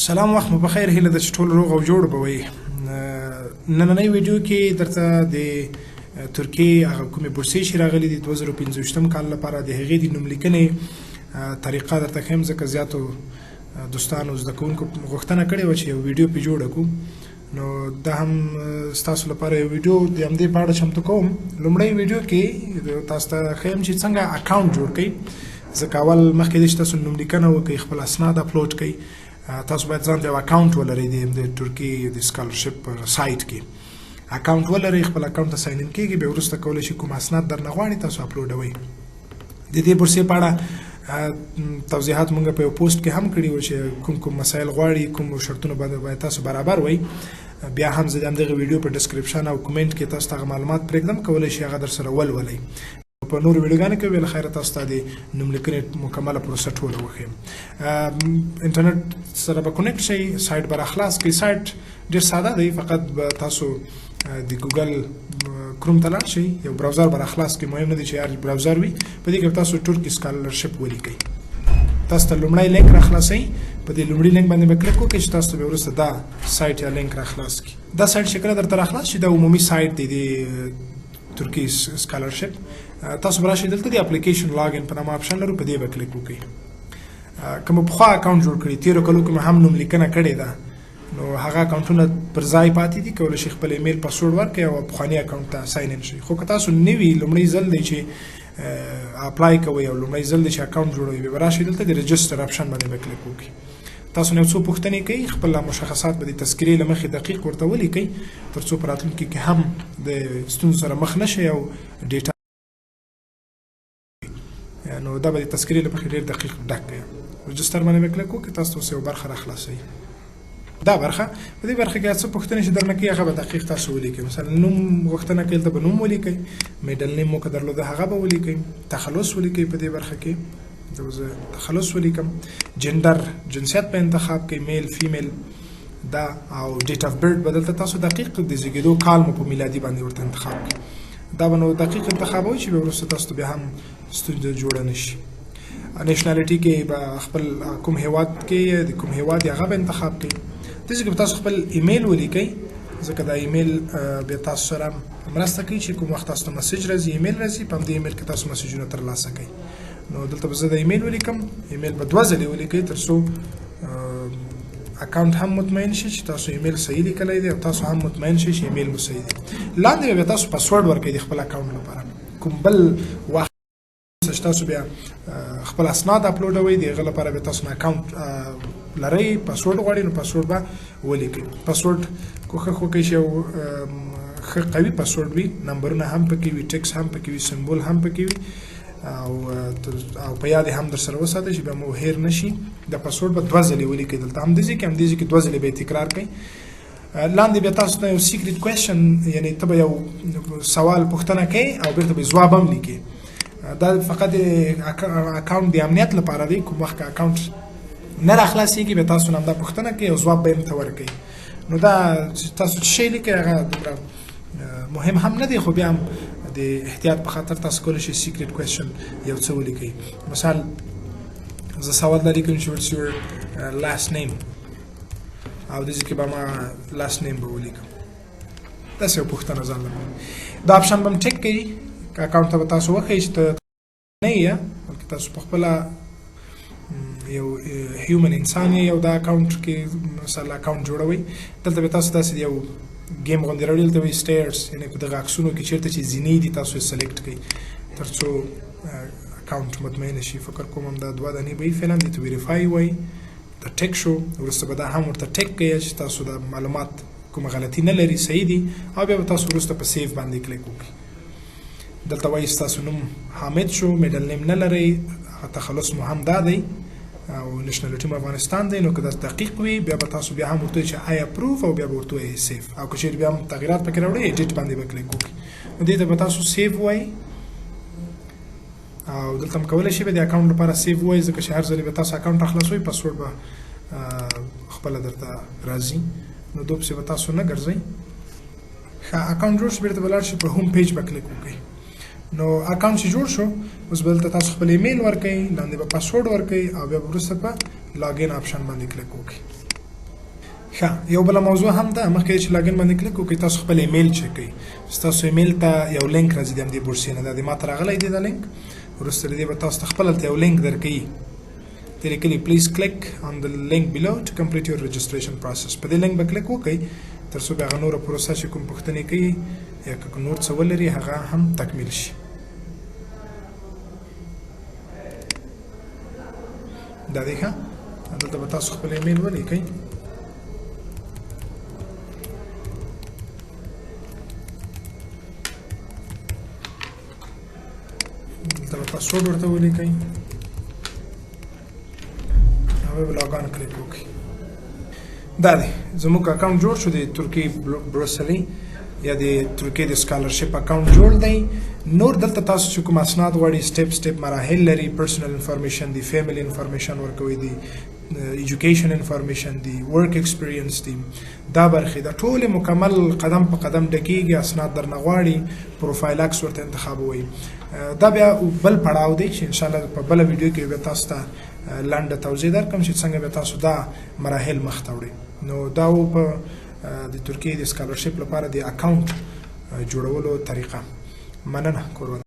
سلام وخت مو بخیر هیله د ټول روغ او جوړ به وي نننۍ ویډیو کې درته د ترکیې هغه کومې بورسیې چې راغلي دي 2015 کال لپاره د هغې د نوم لیکنې طریقه درته ښیم ځکه زیاتو دوستانو زده کوونکو غوښتنه کړې وه چې یو ویډیو پرې جوړه کړو نو دا هم ستاسو لپاره یو ویډیو د همدې په اړه چمتو کوم. لومړی ویډیو کې تاسو ته ښیم چې څنګه اکاونټ جوړ کړئ ځکه اول مخکې دی چې تاسو نوم لیکنه وکړئ خپل اسناد اپلوډ کړئ تاسو باید ځان ته یو اکاونټ ولرئ د ترکیې د سکالرشپ سایټ کې اکاونټ ولرئ خپل اکاونټ ته ساین ان کېږي بیا وروسته کولی شئ کوم اسناد درنه غواړي تاسو اپلوډوئ. د دې بورسیې په اړه توضیحات موږ په یو پوسټ کې هم کړي وو چې کوم کوم مسایل غواړي کوم شرطونه باید تاسو برابر وئ. بیا هم زه د همدغه ویډیو په ډسکرپشن او کومنټ کې تاسو ته هغه معلومات پرېږدم کولی شئ هغه در سره ولولئ. په نورو ویډیوګانو کې به له خیره تاسو ته د نوم لیکنې مکمله پروسه ټوله وښیم. انټرنیټ سره به کونیکټ شئ سایټ به راخلاص کړئ. سایټ ډېر ساده دی فقط به تاسو د ګوګل کروم ته لاړ شئ یو براوزر به راخلاص کړئ مهم نه دی چې هر براوزر وي په دې کې به تاسو ترکي سکالرشپ ولیکئ. تاسو ته لومړی لینک راخلاصوئ په دې لومړي لینک باندې به کلیک وکړئ چې تاسو ته بیا وروسته دا سایټ یا لینک راخلاص کړي. دا سایټ چې کله درته راخلاص شي دا عمومي سایټ دی د ترکي سکالرشپ. تاسو به راشئ دلته د اپلیکیشن لاګ ان په نامه آپشن لرو په دې به کلیک وکړئ. که مو پخوا اکاونټ جوړ کړي تېرو کلو کې مو هم نوم لیکنه کړې ده نو هغه اکاونټونه پر ځای پاتې دي کولی شئ خپل ایمیل پاسورډ ورکړئ او پخواني اکاونټ ته ساین ان شئ. خو که تاسو نوي لومړی ځل دی چې اپلای کوئ او لومړی ځل دی چې اکاونټ جوړوئ بیا به راشئ دلته د رجسټر آپشن باندې به کلیک وکړئ. تاسو نه یو څو پوښتنې کوي خپل مشخصات به د تذکرې له مخې دقیق ورته ولیکئ تر څو په راتلونکي کې هم د ستونزو سره مخ نه شئ او ډیټا نو دا به د تذکرې له مخې ډېر دقیق ډک کړئ. رجسټر باندې به کلیک وکړئ تاسو اوس یو برخه راخلاصوئ. دا برخه په دې برخه کې څه پوښتنې چې درنه کوي هغه به دقیق تاسو ولیکئ. مثلا نوم غوښتنه کوي دلته به نوم ولیکئ میډل نیم مو که درلوده هغه به ولیکئ. تخلص ولیکئ په دې برخه کې زه تخلص ولیکم. جنډر جنسیت په انتخاب کوئ میل فیمیل دا او ډیټ اف برث به دلته تاسو دقیق د زیږېدو کال مو په میلادي باندې ورته انتخاب کړئ. دا به نو دقیق انتخابوئ چې بیا وروسته تاسو ته بیا هم ستونزه جوړه نه شي. نیشنالټي کې به خپل کوم هېواد کې د کوم هېواد هغه به انتخاب کړئ. داسې کې به تاسو خپل ایمیل ولیکئ ځکه دا ایمیل بیا تاسو سره مرسته کوي چې کوم وخت تاسو ته مسیج راځي ایمیل راځي په همدې ایمیل کې تاسو مسیجونه ترلاسه کوئ. نو دلته به زه د ایمیل ولیکم. ایمیل به 2 ځلې ولیکئ تر څو اکاونټ هم مطمئن شي چې تاسو ایمیل صحیح لیکلی دی او تاسو هم مطمئن شئ چې ایمیل مو صحیح دی. لاندې به تاسو پاسورډ ورکړئ د خپل اکاونټ لپاره. کوم بل وخت چې تاسو بیا خپل اسناد اپلوډوئ د هغه لپاره به تاسو نه اکاونټ لرئ پاسورډ غواړئ نو پاسورډ به ولیکئ. پاسورډ کوښښ وکړئ چې یو ښه قوي پاسورډ وي نمبرونه هم پکې وي ټکس هم پکې وي سمبول هم پکې وي او په یاد هم در سره وساتئ چې بیا مو هیر نه شي. د پاسورډ به 2 ځلې ولیکئ دلته هم دې ځای کې هم دې ځای کې 2 ځلې به یې تکرار کړئ. لاندې بیا تاسو ته یو سیکرټ کوېشن یعنې ته به یو سوال پوښتنه کوئ او بیرته به جواب هم لیکئ. دا فقط اکاونټ د امنیت لپاره دی. کوم وخت که اکاونټ نه راخلاصېږي بیا تاسو نه همدا پوښتنه کوئ او ځواب به یې ورته ورکوئ. نو دا تاسو چې شی لیکئ هغه دومره مهم هم نه دی خو بیا هم د احتیاط په خاطر تاسو کولی شئ سیکرټ کوېشن یو څه ولیکئ. مثال زه سوال دا لیکم چې وټس یور لاست نیم او دې ځای کې به ما لاست نیم به ولیکم. داسې یو پوښتنه ځان لپاره. دا آپشن به هم ټیک کوي که اکاونټ ته به تاسو وښیئ چې ته نه یې بلکې تاسو په خپله یو هیومن انسان یې او دا اکاونټ کې مثلا اکاونټ جوړوئ. دلته به تاسو داسې یو ګیم غوندې راوړي دلته وایي سټیرز یعنې په دغه عکسونو کې چېرته چې زینې دي تاسو یې سلیکټ کړئ تر څو اکاونټ مطمئنه شي. فکر کوم همدا 2 دانې به وي فعلا دې ته ویریفای وایي د ټیک شو وروسته به دا هم ورته ټیک کوئ چې تاسو د معلومات کومه غلطي نه لري صحیح دي او بیا به تاسو وروسته په سیف باندې کلیک وکړئ. دلته وایي ستاسو نوم حامد شو میډل نیم نه لرئ تخلص مو هم دا دی او نیشنالټي مو افغانستان دی. نو که دا دقیق وي بیا به تاسو بیا هم ورته چې آی اپروف او بیا به ورته وایي سیف او که چیرې بیا هم تغیرات پکې راوړئ ایډیټ باندې به کلیک وکړئ. نو دې ته به تاسو سیف وایي او دلته هم کولی شئ د اکاونټ لپاره سیف وایي ځکه چې هر ځلې به تاسو اکاونټ راخلاصوئ پاسورډ به خپله درته راځي نو دوپسې به تاسو نه ګرځئ. ښه اکاونټ جوړ شي بیرته به لاړ شئ په هوم پیج به کلیک وکړئ. نو اکاونټ چې جوړ شو اوس به دلته تاسو خپل ایمیل ورکئ لاندې به پاسورډ ورکئ او بیا به وروسته په لاګین آپشن باندې کلیک وکړئ. ښه یو بله موضوع هم ده مخکې چې لاګین باندې کلیک وکړئ تاسو خپل ایمیل چک کړئ ستاسو ایمیل ته یو لینک راځي د همدې بورسیې نه دا د ما ته راغلی دی دا لینک وروسته د دې به تاسو ته خپل هلته یو لینک درکوي ته لیکلي پلیز کلیک آن د لینک بلو ټو کمپلیټ یور رجسټریشن پروسس په دې لینک به کلیک وکړئ تر څو بیا هغه نوره پروسه چې کوم پوښتنې کوي یا که نور څه ولري هغه هم تکمیل شي دا دی ښه دلته به تاسو خپل ایمیل ولیکئ دلته به پاسورډ ورته ولیکئ هغه به لاګ آن کلیک وکړئ دا دی زموږ اکاونټ جوړ شو د ترکیې بروسلي یا د ترکیې د سکالرشپ اکاونټ جوړ دی نور دلته تاسو چې کوم اسناد غواړئ سټپ مراحل لري پرسنل انفارمیشن دی فیملی انفارمیشن ورکوي دی ایجوکیشن انفارمیشن دی ورک ایکسپیرینس دی دا برخې د ټول مکمل قدم په قدم ډکیږي اسناد درنه غواړي پروفایل عکس ورته انتخابوي دا بیا بل پړاو دی چې ان شاء الله په بل ویډیو کې به تاسو ته لنډه توضیح درکړم چې څنګه به تاسو دا مراحل مخ ته وړئ نو دا په د ترکیې د سکالرشپ لپاره د اکاونټ جوړولو طریقه مننه کورونه